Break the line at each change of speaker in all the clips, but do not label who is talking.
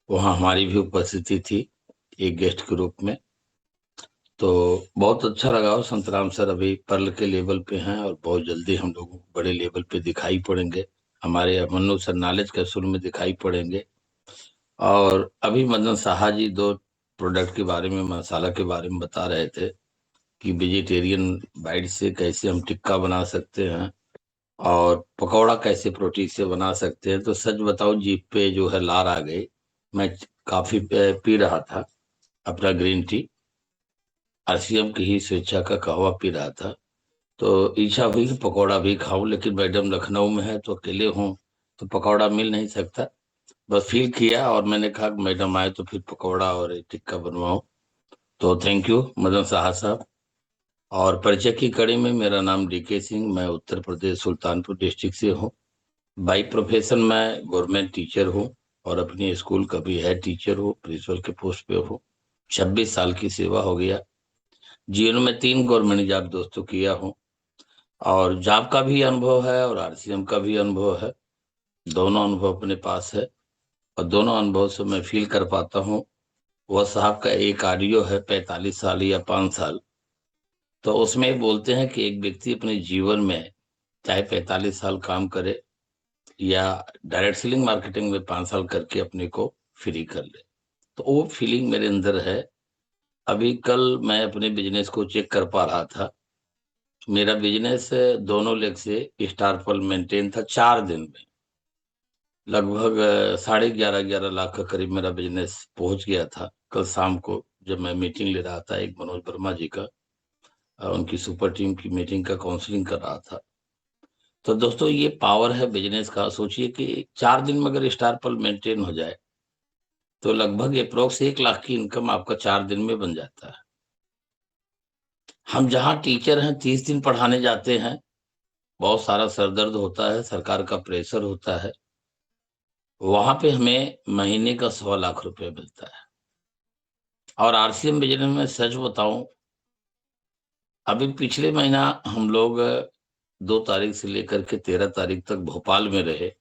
वहाँ हमारी भी उपस्थिति थी एक गेस्ट के रूप में। तो बहुत अच्छा लगा। और संतराम सर अभी पर्ल के लेवल पे हैं और बहुत जल्दी हम लोगों को बड़े लेवल पे दिखाई पड़ेंगे। हमारे मन्नू सर नॉलेज कैप्सूल में दिखाई पड़ेंगे। और अभी मदन साहा जी दो प्रोडक्ट के बारे में, मसाला के बारे में बता रहे थे कि वेजिटेरियन बाइट से कैसे हम टिक्का बना सकते हैं और पकौड़ा कैसे प्रोटीन से बना सकते हैं। तो सच बताओ, जीभ पे जो है लार आ गई। मैं काफी पी रहा था अपना ग्रीन टी, आरसीएम की ही स्वेच्छा का कहवा पी रहा था। तो इच्छा हुई कि पकौड़ा भी खाऊं, लेकिन मैडम लखनऊ में है तो अकेले हूँ, तो पकौड़ा मिल नहीं सकता। बस फील किया और मैंने कहा कि मैडम आए तो फिर पकौड़ा और एक टिक्का बनवाओ। तो थैंक यू मदन साहा साहब। और परिचय की कड़ी में, मेरा नाम डीके सिंह, मैं उत्तर प्रदेश सुल्तानपुर डिस्ट्रिक्ट से हूँ। बाई प्रोफेशन मैं गवर्नमेंट टीचर हूँ और अपनी स्कूल का भी हेड टीचर हूँ, प्रिंसिपल के पोस्ट पे हूँ। 26 साल की सेवा हो गया। जीवन में 3 गवर्नमेंट जॉब दोस्तों किया हूँ। और जॉब का भी अनुभव है और आरसीएम का भी अनुभव है। दोनों अनुभव अपने पास है और दोनों अनुभव से मैं फील कर पाता हूँ। वह साहब का एक ऑडियो है 45 साल या 5 साल। तो उसमें बोलते हैं कि एक व्यक्ति अपने जीवन में चाहे 45 साल काम करे या डायरेक्ट सेलिंग मार्केटिंग में 5 साल करके अपने को फ्री कर ले। तो वो फीलिंग मेरे अंदर है। अभी कल मैं अपने बिजनेस को चेक कर पा रहा था। मेरा बिजनेस दोनों लेग से स्टार पर मेंटेन था 4 दिन में। लगभग 11.5 लाख का करीब मेरा बिजनेस पहुंच गया था कल शाम को, जब मैं मीटिंग ले रहा था एक मनोज वर्मा जी का, उनकी सुपर टीम की मीटिंग का काउंसलिंग कर रहा था। तो दोस्तों, ये पावर है बिजनेस का। सोचिए कि 4 दिन में अगर स्टार पर मेंटेन हो जाए तो लगभग अप्रोक्स 1 लाख की इनकम आपका 4 दिन में बन जाता है। हम जहाँ टीचर हैं 30 दिन पढ़ाने जाते हैं, बहुत सारा सरदर्द होता है, सरकार का प्रेशर होता है। वहां पे हमें महीने का 1.25 लाख मिलता है। और आरसीएम बिजनेस में सच बताऊं, अभी पिछले महीना हम लोग 2 तारीख से लेकर के 13 तारीख तक भोपाल में रहे,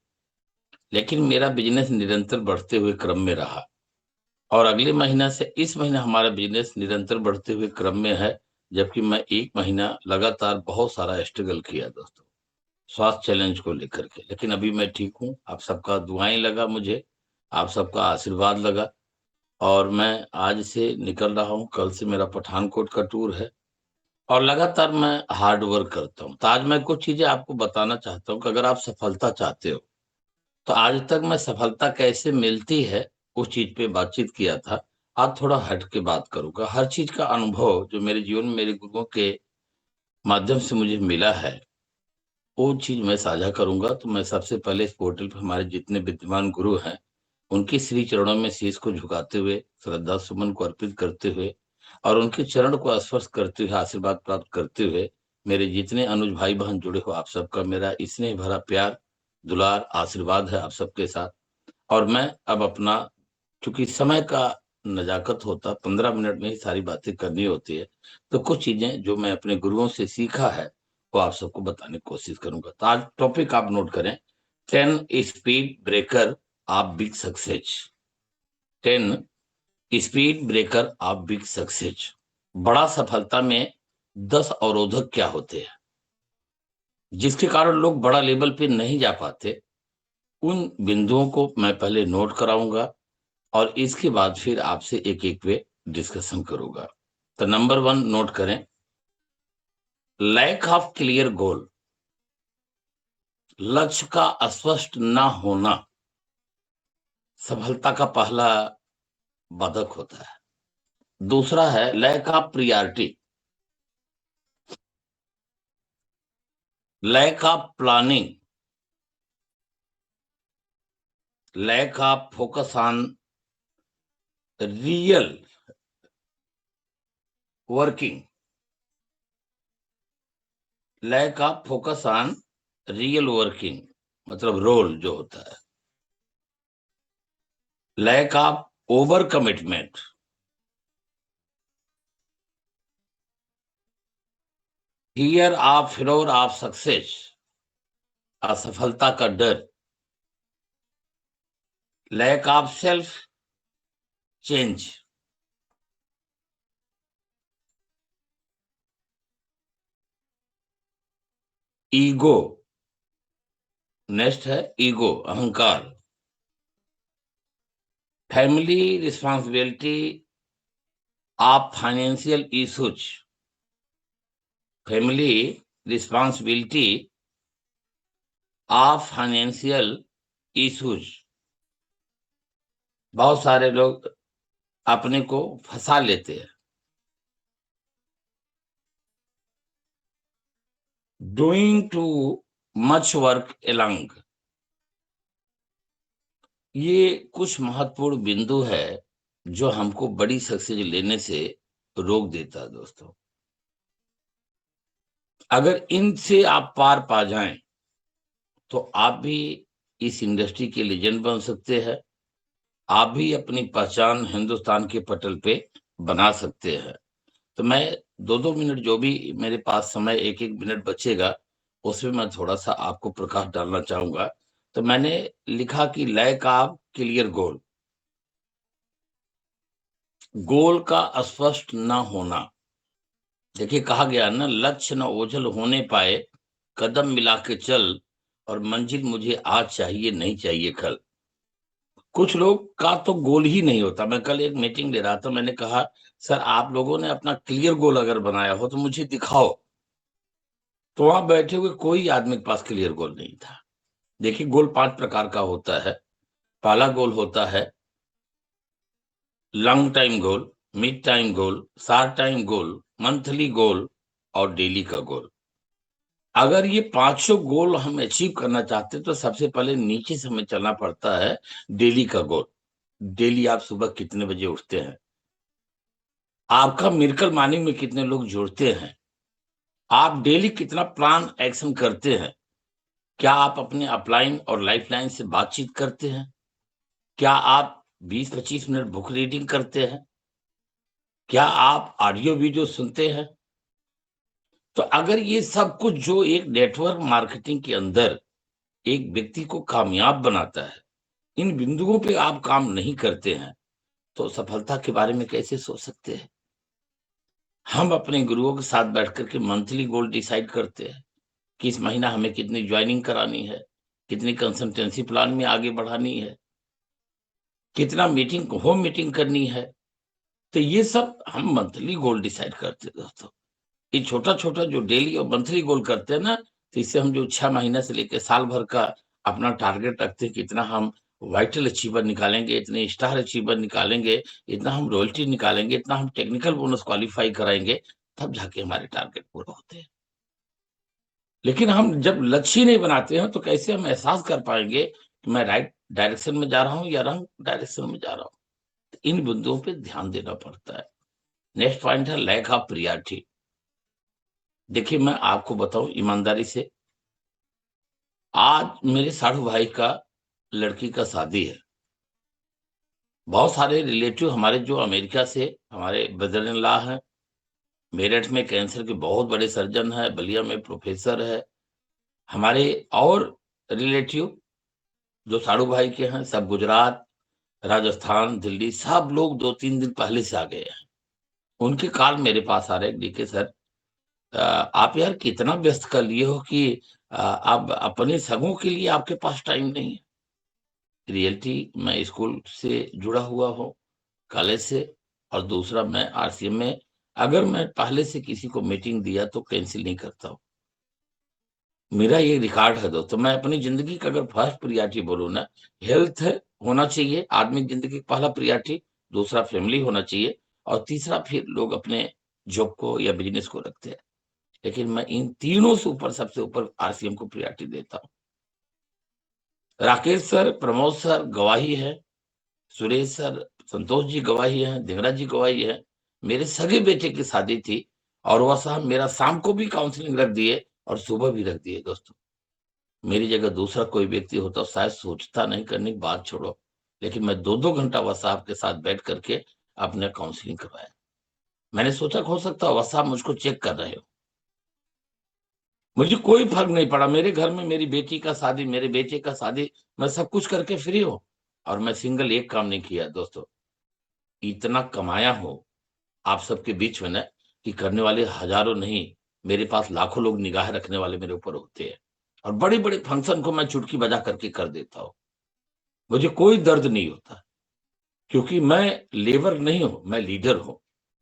लेकिन मेरा बिजनेस निरंतर बढ़ते हुए क्रम में रहा। और अगले महीना से इस महीना हमारा बिजनेस निरंतर बढ़ते हुए क्रम में है। जबकि मैं एक महीना लगातार बहुत सारा स्ट्रगल किया दोस्तों, स्वास्थ्य चैलेंज को लेकर के। लेकिन अभी मैं ठीक हूँ। आप सबका दुआएं लगा मुझे, आप सबका आशीर्वाद लगा। और मैं आज से निकल रहा हूँ, कल से मेरा पठानकोट का टूर है। और लगातार मैं हार्ड वर्क करता हूँ। तो आज मैं कुछ चीजें आपको बताना चाहता हूँ कि अगर आप सफलता चाहते हो तो आज तक मैं सफलता कैसे मिलती है उस चीज पे बातचीत किया था। आज थोड़ा हट के बात करूंगा। हर चीज का अनुभव जो मेरे जीवन में मेरे गुरुओं के माध्यम से मुझे मिला है, वो चीज मैं साझा करूंगा। तो मैं सबसे पहले इस पोर्टल पर हमारे जितने विद्यमान गुरु हैं उनके श्री चरणों में शीश को झुकाते हुए, श्रद्धा सुमन को अर्पित करते हुए और उनके चरण को स्पर्श करते हुए आशीर्वाद प्राप्त करते हुए, मेरे जितने अनुज भाई बहन जुड़े हो, आप सबका मेरा स्नेह भरा प्यार, दुलार, आशीर्वाद है आप सबके साथ। और मैं अब अपना, चूंकि समय का नजाकत होता, 15 मिनट में ही सारी बातें करनी होती है, तो कुछ चीजें जो मैं अपने गुरुओं से सीखा है वो आप सबको बताने की कोशिश करूंगा। तो आज टॉपिक आप नोट करें, 10 speed breaker of big success. 10 speed breaker of big success. बड़ा सफलता में 10 अवरोधक क्या होते हैं जिसके कारण लोग बड़ा लेवल पे नहीं जा पाते। उन बिंदुओं को मैं पहले नोट कराऊंगा और इसके बाद फिर आपसे एक एक पे डिस्कशन करूंगा। तो नंबर 1 नोट करें, लैक ऑफ क्लियर गोल। लक्ष्य का अस्पष्ट ना होना सफलता का पहला बाधक होता है। दूसरा है lack of priority, lack of planning, lack of focus on real working, lack of focus on real working मतलब रोल जो होता है, lack of over commitment, fear of failure of success, असफलता का डर, lack of self change. Ego, next है ego, अहंकार। Family responsibility of financial issues, family responsibility of financial issues. बहुत सारे लोग अपने को फंसा लेते हैं। Doing too much work along, ये कुछ महत्वपूर्ण बिंदु है जो हमको बड़ी सक्सेस लेने से रोक देता है दोस्तों। अगर इनसे आप पार पा जाएं तो आप भी इस इंडस्ट्री के लेजेंड बन सकते हैं। आप भी अपनी पहचान हिंदुस्तान के पटल पे बना सकते हैं। तो मैं 2-2 मिनट जो भी मेरे पास समय 1-1 मिनट बचेगा उसमें मैं थोड़ा सा आपको प्रकाश डालना चाहूंगा। तो मैंने लिखा कि लैक ऑफ क्लियर गोल, गोल का स्पष्ट न होना। देखिए कहा गया ना, लक्ष्य न ओझल होने पाए, कदम मिला के चल, और मंजिल मुझे आज चाहिए नहीं चाहिए कल। कुछ लोग का तो गोल ही नहीं होता। मैं कल एक मीटिंग ले रहा था, मैंने कहा सर आप लोगों ने अपना क्लियर गोल अगर बनाया हो तो मुझे दिखाओ। तो वहां बैठे हुए कोई आदमी के पास क्लियर गोल नहीं था। देखिए गोल 5 प्रकार का होता है। पहला गोल होता है long time goal, mid time goal, short time goal, monthly गोल और डेली का गोल। अगर ये पांचों गोल हम अचीव करना चाहते हैं तो सबसे पहले नीचे से हमें चलना पड़ता है डेली का गोल। डेली आप सुबह कितने बजे उठते हैं, आपका मिरेकल मॉर्निंग में कितने लोग जुड़ते हैं, आप डेली कितना प्लान एक्शन करते हैं, क्या आप अपने अपलाइन और लाइफलाइन से बातचीत करते हैं, क्या आप 20-25 मिनट बुक रीडिंग करते हैं, क्या आप ऑडियो वीडियो सुनते हैं। तो अगर ये सब कुछ जो एक नेटवर्क मार्केटिंग के अंदर एक व्यक्ति को कामयाब बनाता है, इन बिंदुओं पे आप काम नहीं करते हैं तो सफलता के बारे में कैसे सोच सकते हैं। हम अपने गुरुओं के साथ बैठ करके मंथली गोल डिसाइड करते हैं कि इस महीना हमें कितनी ज्वाइनिंग करानी है, कितनी कंसल्टेंसी प्लान में आगे बढ़ानी है, कितना मीटिंग होम मीटिंग करनी है। तो ये सब हम मंथली गोल डिसाइड करते हैं दोस्तों। ये छोटा छोटा जो डेली और मंथली गोल करते हैं ना, तो इससे हम जो 6 महीना से लेकर साल भर का अपना टारगेट रखते हैं, कितना हम वाइटल अचीवर निकालेंगे, इतने स्टार अचीवर निकालेंगे, इतना हम रॉयल्टी निकालेंगे, इतना हम टेक्निकल बोनस क्वालिफाई कराएंगे, तब जाके हमारे टारगेट पूरा होते हैं। लेकिन हम जब लक्ष्य नहीं बनाते हैं तो कैसे हम एहसास कर पाएंगे कि मैं राइट डायरेक्शन में जा रहा हूं या रॉन्ग डायरेक्शन में जा रहा हूं। तो इन बिंदुओं पे ध्यान देना पड़ता है। नेक्स्ट पॉइंट है लैक ऑफ प्रियॉरिटी। देखिए मैं आपको बताऊं ईमानदारी से, आज मेरे साढ़ू भाई का लड़की का शादी है। बहुत सारे रिलेटिव हमारे जो अमेरिका से, हमारे ब्रदर इन लॉ हैं, मेरठ में कैंसर के बहुत बड़े सर्जन है, बलिया में प्रोफेसर है। हमारे और रिलेटिव जो साड़ू भाई के हैं सब गुजरात, राजस्थान, दिल्ली, सब लोग 2-3 दिन पहले से आ गए हैं। उनके कॉल मेरे पास आ रहे हैं, डीके सर आप यार कितना व्यस्त कर लिए हो कि आप अपने सगों के लिए आपके पास टाइम नहीं है। रियलिटी, मैं स्कूल से जुड़ा हुआ हूँ, कॉलेज से, और दूसरा मैं आरसीएम में, अगर मैं पहले से किसी को मीटिंग दिया तो कैंसिल नहीं करता हूँ। मेरा ये रिकॉर्ड है दोस्तों। मैं अपनी जिंदगी का अगर फर्स्ट प्रियरिटी बोलूँ ना, हेल्थ होना चाहिए आदमी की जिंदगी का पहला प्रियरिटी, दूसरा फैमिली होना चाहिए, और तीसरा फिर लोग अपने जॉब को या बिजनेस को रखते हैं। लेकिन मैं इन तीनों से ऊपर, सबसे ऊपर आरसीएम को प्रियरिटी देता हूँ। राकेश सर, प्रमोद सर गवाही है, सुरेश सर, संतोष जी गवाही है, देवराज जी गवाही है। मेरे सगे बेटे की शादी थी और वह साहब मेरा शाम को भी काउंसलिंग रख दिए और सुबह भी रख दिए दोस्तों। मेरी जगह दूसरा कोई व्यक्ति होता शायद सोचता नहीं, करने की बात छोड़ो, लेकिन मैं 2-2 घंटा वह साहब के साथ बैठ करके अपने काउंसलिंग करवाया। मैंने सोचा हो सकता है वह साहब मुझको चेक कर रहे हो। मुझे कोई फर्क नहीं पड़ा। मेरे घर में मेरी बेटी का शादी, मेरे बेटे का शादी, मैं सब कुछ करके फ्री हूँ, और मैं सिंगल एक काम नहीं किया दोस्तों। इतना कमाया हूं आप सबके बीच में ना, कि करने वाले हजारों नहीं, मेरे पास लाखों लोग निगाह रखने वाले मेरे ऊपर होते हैं। और बड़े बड़े फंक्शन को मैं चुटकी बजा करके कर देता हूँ। मुझे कोई दर्द नहीं होता, क्योंकि मैं लेबर नहीं हूं, मैं लीडर हूं।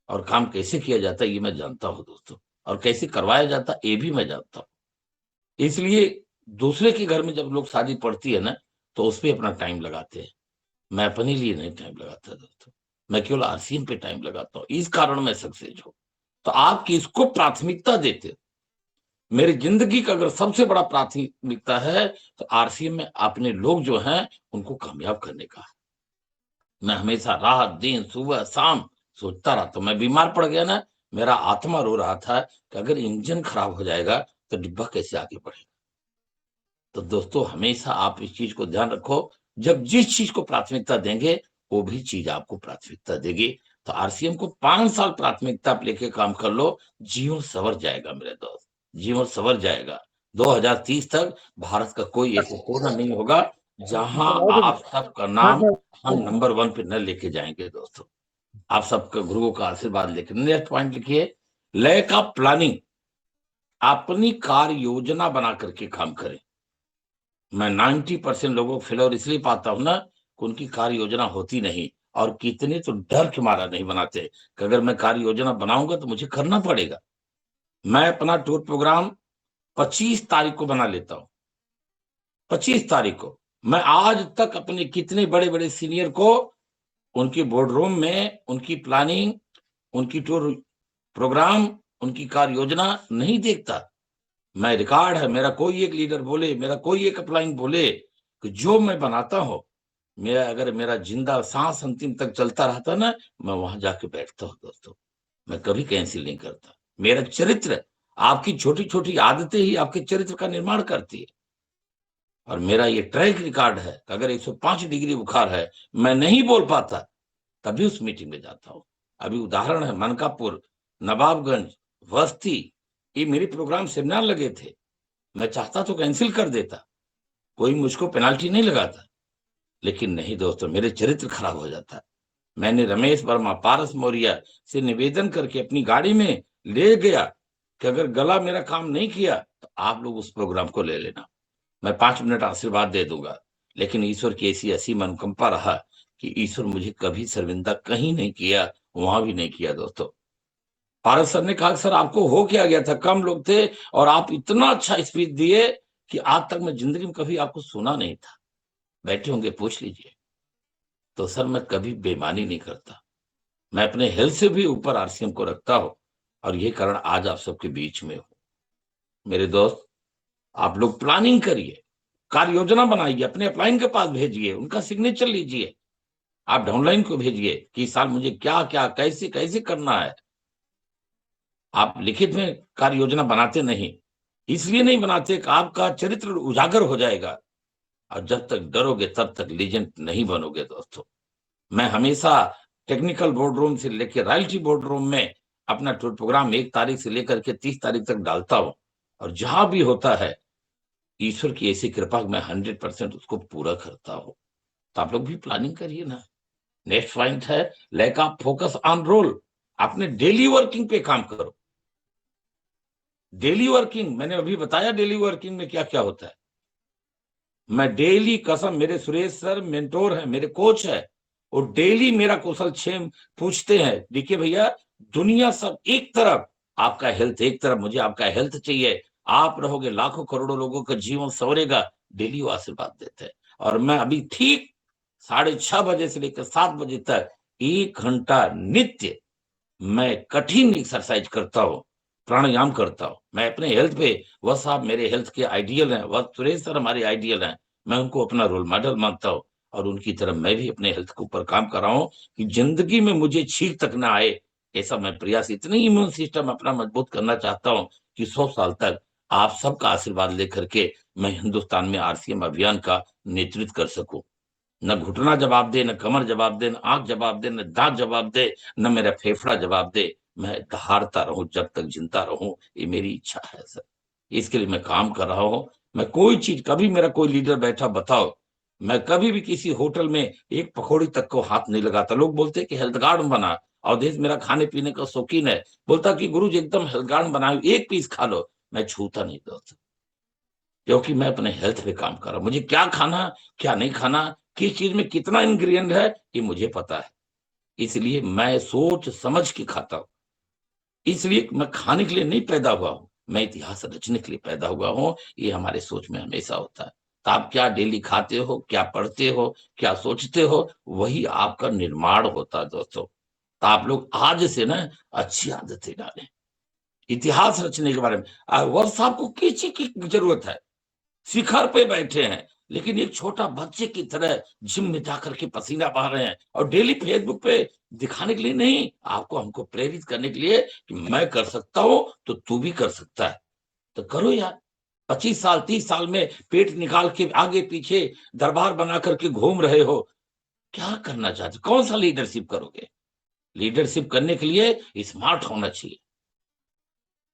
और काम कैसे किया जाता है ये मैं जानता हूं दोस्तों, और कैसे करवाया जाता है ये भी मैं जानता हूं। इसलिए दूसरे के घर में जब लोग शादी पड़ती है ना, तो उस पर अपना टाइम लगाते हैं। मैं अपने लिए नहीं टाइम लगाता दोस्तों, मैं केवल आरसीएम पे टाइम लगाता हूँ। इस कारण मैं सक्सेस हूँ। तो आप किसको प्राथमिकता देते हो? मेरी जिंदगी का अगर सबसे बड़ा प्राथमिकता है, तो आरसीएम में अपने लोग जो हैं उनको कामयाब करने का है। मैं हमेशा रात दिन सुबह शाम सोचता रहा। तो मैं बीमार पड़ गया ना, मेरा आत्मा रो रहा था कि अगर इंजन खराब हो जाएगा तो डिब्बा कैसे आगे बढ़ेगा। तो दोस्तों हमेशा आप इस चीज को ध्यान रखो, जब जिस चीज को प्राथमिकता देंगे वो भी चीज आपको प्राथमिकता देगी। तो आरसीएम को 5 साल प्राथमिकता आप लेके काम कर लो, जीवन सवर जाएगा मेरे दोस्त, जीवन सवर जाएगा। 2030 तक भारत का कोई ऐसा कोना नहीं होगा जहां आप सबका नाम हम नंबर 1 पे न लेके जाएंगे दोस्तों। आप सबका गुरुओं का आशीर्वाद लेके। नेक्स्ट पॉइंट लिखिए, लैक ऑफ प्लानिंग। अपनी कार्य योजना बना करके काम करें। मैं 90% लोगों को फेलोर इसलिए पाता हूं ना, कि उनकी कार्य योजना होती नहीं। और कितने तो डर के मारा नहीं बनाते कि अगर मैं कार्य योजना बनाऊंगा तो मुझे करना पड़ेगा। मैं अपना टूर प्रोग्राम 25 तारीख को बना लेता हूं। 25 तारीख को मैं आज तक अपने कितने बड़े बड़े सीनियर को उनकी बोर्ड रूम में उनकी प्लानिंग, उनकी टूर प्रोग्राम, उनकी कार्य योजना नहीं देखता। मैं रिकॉर्ड है मेरा, कोई एक लीडर बोले, मेरा कोई एक अपलाइन बोले कि जो मैं बनाता हूं, मेरा अगर मेरा जिंदा सांस अंतिम तक चलता रहता ना, मैं वहां जाके बैठता हूं दोस्तों। मैं कभी कैंसिल नहीं करता। मेरा चरित्र, आपकी छोटी छोटी आदतें ही आपके चरित्र का निर्माण करती है। और मेरा ये ट्रैक रिकॉर्ड है कि अगर 105 डिग्री बुखार है, मैं नहीं बोल पाता, तभी उस मीटिंग में जाता हूं। अभी उदाहरण है, मनकापुर, नवाबगंज, बस्ती, ये मेरे प्रोग्राम सेमिनार लगे थे। मैं चाहता तो कैंसिल कर देता, कोई मुझको पेनाल्टी नहीं लगाता, लेकिन नहीं दोस्तों, मेरे चरित्र खराब हो जाता है। मैंने रमेश वर्मा, पारस मौर्य से निवेदन करके अपनी गाड़ी में ले गया कि अगर गला मेरा काम नहीं किया तो आप लोग उस प्रोग्राम को ले लेना, मैं 5 मिनट आशीर्वाद दे दूंगा। लेकिन ईश्वर की ऐसी असीम अनुकंपा रहा कि ईश्वर मुझे कभी शर्मिंदा कहीं नहीं किया, वहां भी नहीं किया दोस्तों। पारस सर ने कहा, सर आपको हो क्या गया था, कम लोग थे और आप इतना अच्छा स्पीच दिए कि आज तक मैं जिंदगी में कभी आपको सुना नहीं था, बैठे होंगे पूछ लीजिए। तो सर मैं कभी बेईमानी नहीं करता, मैं अपने हेल्थ से भी ऊपर आरसीएम को रखता हूं। और यही कारण आज आप सबके बीच में हूं। मेरे दोस्त, आप लोग प्लानिंग करिए, कार्य योजना बनाइए, अपने अपलाइन के पास भेजिए, उनका सिग्नेचर लीजिए, आप डाउनलाइन को भेजिए कि इस साल मुझे क्या क्या कैसे कैसे करना है। आप लिखित में कार्य योजना बनाते नहीं, इसलिए नहीं बनाते कि आपका चरित्र उजागर हो जाएगा। और जब तक डरोगे तब तक लीजेंड नहीं बनोगे दोस्तों। मैं हमेशा टेक्निकल बोर्ड रूम से लेकर रॉयल्टी बोर्ड रूम में अपना टूर प्रोग्राम 1 तारीख से लेकर के 30 तारीख तक डालता हूं। और जहां भी होता है, ईश्वर की ऐसी कृपा मैं 100% उसको पूरा करता हूं। तो आप लोग भी प्लानिंग करिए ना। नेक्स्ट पॉइंट है, lack of focus on role. अपने डेली वर्किंग पे काम करो। डेली वर्किंग मैंने अभी बताया, डेली वर्किंग में क्या क्या होता है। मैं डेली कसम, मेरे सुरेश सर मेंटोर है, मेरे कोच है, और डेली मेरा कौशल क्षेम पूछते हैं। देखिए भैया, दुनिया सब एक तरफ, आपका हेल्थ एक तरफ, मुझे आपका हेल्थ चाहिए। आप रहोगे, लाखों करोड़ों लोगों का जीवन संवरेगा। डेली वो आशीर्वाद देते हैं। और मैं अभी ठीक 6:30 बजे से लेकर 7 बजे तक 1 घंटा नित्य मैं कठिन एक्सरसाइज करता हूँ, प्राणायाम करता हूँ। मैं अपने हेल्थ पे, वह साहब मेरे हेल्थ के आइडियल हैं, वह सुरेश सर हमारे आइडियल हैं। मैं उनको अपना रोल मॉडल मानता हूँ। और उनकी तरह मैं भी अपने हेल्थ के ऊपर काम कर रहा हूँ कि जिंदगी में मुझे छींक तक ना आए, ऐसा मैं प्रयास, इतनी इम्यून सिस्टम अपना मजबूत करना चाहता हूँ कि 100 साल तक आप सबका आशीर्वाद लेकर के मैं हिंदुस्तान में आरसीएम अभियान का नेतृत्व कर सकूं। न घुटना जवाब दे, न कमर जवाब दे, न आंख जवाब दे, न दांत जवाब दे, न मेरा फेफड़ा जवाब दे। मैं दहाड़ता रहूं जब तक जिंदा रहूं, ये मेरी इच्छा है सर। इसके लिए मैं काम कर रहा हूं। मैं कोई चीज, कभी मेरा कोई लीडर बैठा बताओ मैं कभी भी किसी होटल में एक पकौड़ी तक को हाथ नहीं लगाता। लोग बोलते कि हेल्थ गार्ड बना, अवधेश मेरा खाने पीने का शौकीन है, बोलता कि गुरु जी एकदम हेल्थ गार्ड बनाए, एक पीस खा लो। मैं छूता नहीं दोस्तों, क्योंकि मैं अपने हेल्थ पे काम कर रहा हूं। मुझे क्या खाना, क्या नहीं खाना, किस चीज में कितना इंग्रेडिएंट है, ये मुझे पता है। इसलिए मैं सोच समझ के खाता हूं। इसलिए मैं खाने के लिए नहीं पैदा हुआ हूं, मैं इतिहास रचने के लिए पैदा हुआ हूं। ये हमारे सोच में हमेशा होता है। तो आप क्या डेली खाते हो, क्या पढ़ते हो, क्या सोचते हो, वही आपका निर्माण होता है दोस्तों। तो आप लोग आज से ना अच्छी आदतें डालें, इतिहास रचने के बारे में। वर्ष आपको किस चीज की जरूरत है? शिखर पे बैठे हैं, लेकिन एक छोटा बच्चे की तरह जिम में जाकर के पसीना बहा रहे हैं, और डेली फेसबुक पे दिखाने के लिए नहीं, आपको हमको प्रेरित करने के लिए कि मैं कर सकता हूं तो तू भी कर सकता है। तो करो यार। 25 साल 30 साल में पेट निकाल के आगे पीछे दरबार बना करके घूम रहे हो, क्या करना चाहते, कौन सा लीडरशिप करोगे? लीडरशिप करने के लिए स्मार्ट होना चाहिए।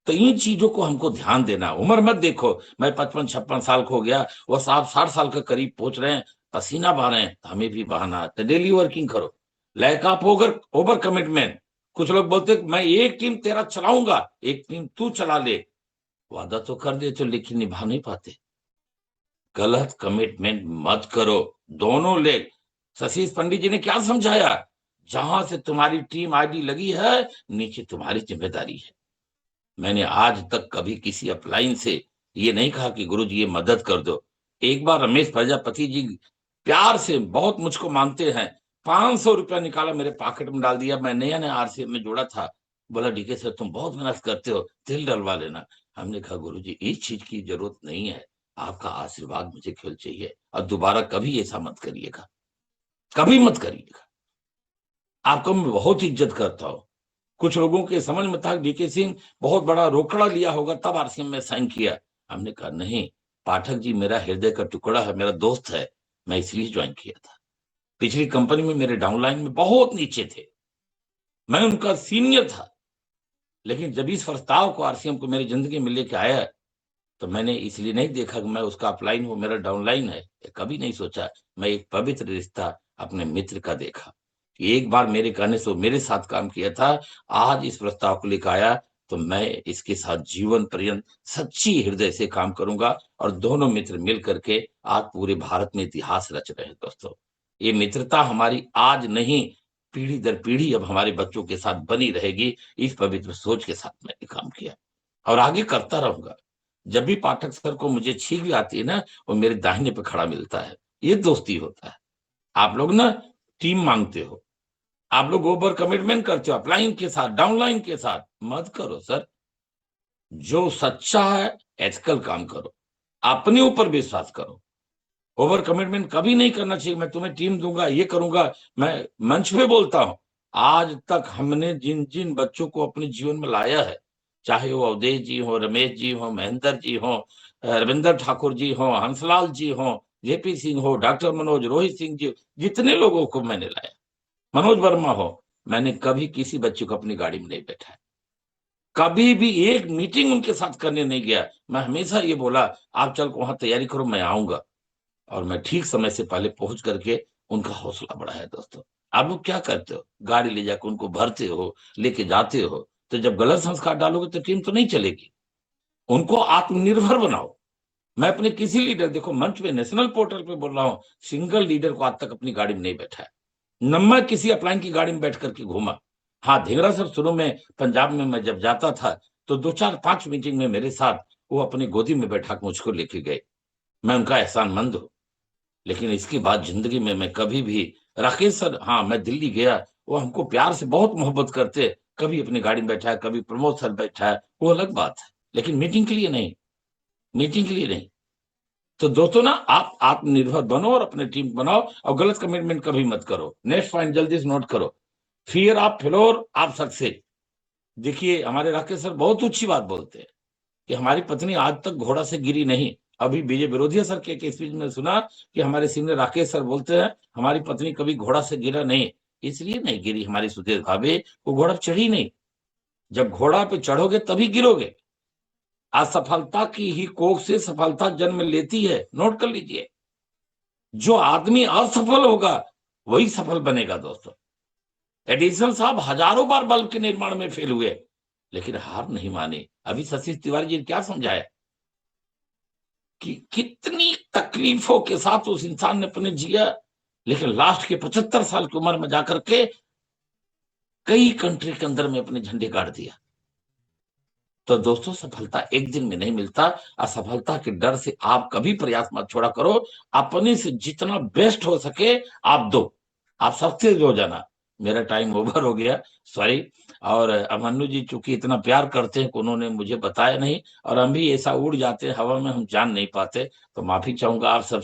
तो इन चीजों को हमको ध्यान देना। उम्र मत देखो, मैं 55 56 साल का हो गया, वो साहब 60 साल के करीब पहुंच रहे हैं, पसीना बहा रहे हैं, तो हमें भी बहाना है। तो डेली वर्किंग करो, lack of over over commitment. कुछ लोग बोलते हैं, मैं एक टीम तेरा चलाऊंगा, एक टीम तू चला ले। वादा तो कर देते हो, लेकिन निभा नहीं पाते। गलत कमिटमेंट मत करो, दोनों लेग। सतीश पंडित जी ने क्या समझाया, जहां से तुम्हारी टीम आईडी लगी है, नीचे तुम्हारी जिम्मेदारी है। मैंने आज तक कभी किसी अपलाइन से ये नहीं कहा कि गुरु जी ये मदद कर दो। एक बार रमेश प्रजापति जी प्यार से, बहुत मुझको मानते हैं, 500 रुपया निकाला, मेरे पॉकेट में डाल दिया। मैं नया नया आरसीएम में जुड़ा था। बोला डीके सर तुम बहुत मेहनत करते हो, तेल डलवा लेना। हमने कहा गुरु जी इस चीज की जरूरत नहीं है, आपका आशीर्वाद मुझे केवल चाहिए, और दोबारा कभी ऐसा मत करिएगा, कभी मत करिएगा। आपको मैं बहुत इज्जत करता हूँ। कुछ लोगों के समझ में था डीके सिंह बहुत बड़ा रोकड़ा लिया होगा तब आरसीएम में साइन किया। हमने कहा नहीं, पाठक जी मेरा हृदय का टुकड़ा है, मेरा दोस्त है, मैं इसलिए ज्वाइन किया था। पिछली कंपनी में मेरे डाउनलाइन में बहुत नीचे थे, मैं उनका सीनियर था, लेकिन जब इस प्रस्ताव को आरसीएम को मेरी जिंदगी में लेके आया, तो मैंने इसलिए नहीं देखा कि मैं उसका अपलाइन हूं, मेरा डाउनलाइन है, कभी नहीं सोचा। मैं एक पवित्र रिश्ता अपने मित्र का देखा कि एक बार मेरे कहने से वो मेरे साथ काम किया था, आज इस प्रस्ताव को लेकर आया, तो मैं इसके साथ जीवन पर्यंत सच्ची हृदय से काम करूंगा। और दोनों मित्र मिल करके आज पूरे भारत में इतिहास रच रहे हैं दोस्तों। ये मित्रता हमारी आज नहीं, पीढ़ी दर पीढ़ी अब हमारे बच्चों के साथ बनी रहेगी। इस पवित्र सोच के साथ मैंने काम किया और आगे करता रहूंगा। जब भी पाठक सर को मुझे छींक भी आती है ना, वो मेरे दाहिने पे खड़ा मिलता है। ये दोस्ती होता है। आप लोग ना टीम मांगते हो, आप लोग ओवर कमिटमेंट करते हो, अपलाइन के साथ डाउनलाइन के साथ मत करो सर। जो सच्चा है एथिकल काम करो, अपने ऊपर विश्वास करो। ओवर कमिटमेंट कभी नहीं करना चाहिए। मैं तुम्हें टीम दूंगा, ये करूंगा। मैं मंच पे बोलता हूं, आज तक हमने जिन जिन बच्चों को अपने जीवन में लाया है, चाहे वो अवधेश जी हो, रमेश जी हो, महेंद्र जी हो, रविंद्र ठाकुर जी हो, हंसलाल जी हो, जेपी सिंह हो, डॉक्टर मनोज, रोहित सिंह जी, जितने लोगों को मैंने लाया, मनोज वर्मा हो, मैंने कभी किसी बच्चे को अपनी गाड़ी में नहीं बैठा, कभी भी एक मीटिंग उनके साथ करने नहीं गया। मैं हमेशा ये बोला, आप चल वहां तैयारी करो, मैं आऊंगा। और मैं ठीक समय से पहले पहुंच करके उनका हौसला बढ़ाया दोस्तों। आप लोग क्या करते हो, गाड़ी ले जाकर उनको भरते हो, लेके जाते हो, तो जब गलत संस्कार डालोगे तो टीम तो नहीं चलेगी। उनको आत्मनिर्भर बनाओ। मैं अपने किसी लीडर, देखो मंच पे नेशनल पोर्टल पे बोल रहा हूँ, सिंगल लीडर को आज तक अपनी गाड़ी में नहीं बैठा है, न मैं किसी अपलाइन की गाड़ी में बैठ करके घूमा। हाँ, धिंगरा सर शुरू में पंजाब में मैं जब जाता था, तो 2 4 5 मीटिंग में मेरे साथ वो अपनी गोदी में बैठा के मुझको लेके गए। मैं उनका एहसानमंद हूँ। लेकिन इसके बाद जिंदगी में मैं कभी भी, राकेश सर, हाँ मैं दिल्ली गया, वो हमको प्यार से बहुत मोहब्बत करते, कभी अपनी गाड़ी में बैठा है, कभी प्रमोद सर बैठा है, वो अलग बात है, लेकिन मीटिंग के लिए नहीं, मीटिंग के लिए नहीं। तो दोस्तों ना, आप आत्मनिर्भर बनो और अपनी टीम बनाओ, और गलत कमिटमेंट कभी मत करो। नेक्स्ट पॉइंट जल्दी से नोट करो, fear of failure of success. देखिए हमारे राकेश सर बहुत ऊंची बात बोलते हैं कि हमारी पत्नी आज तक घोड़ा से गिरी नहीं। अभी बीजे विरोधिया सर के स्पीच में सुना कि हमारे सीनियर राकेश सर बोलते हैं हमारी पत्नी कभी घोड़ा से गिरा नहीं। इसलिए नहीं गिरी हमारी सुदेश भाभी, वो घोड़ा चढ़ी नहीं। जब घोड़ा पे चढ़ोगे तभी गिरोगे। असफलता की ही कोख से सफलता जन्म लेती है, नोट कर लीजिए। जो आदमी असफल होगा वही सफल बनेगा दोस्तों। एडिसन साहब हजारों बार बल्ब के निर्माण में फेल हुए, लेकिन हार नहीं मानी। अभी सतीश तिवारी जी ने क्या समझाया कि कितनी तकलीफों के साथ उस इंसान ने अपने जिया, लेकिन लास्ट के 75 साल की उम्र में जाकर के कई कंट्री के अंदर में अपने झंडे गाड़ दिया। तो दोस्तों, सफलता एक दिन में नहीं मिलता। असफलता के डर से आप कभी प्रयास मत छोड़ा करो। अपने से जितना बेस्ट हो सके आप दो, आप सबसे हो जाना। मेरा टाइम ओवर हो गया, सॉरी। और अमन्नू जी चूंकि इतना प्यार करते हैं कि उन्होंने मुझे बताया नहीं, और हम भी ऐसा उड़ जाते हैं हवा में, हम जान नहीं पाते। तो माफी चाहूंगा आप सब।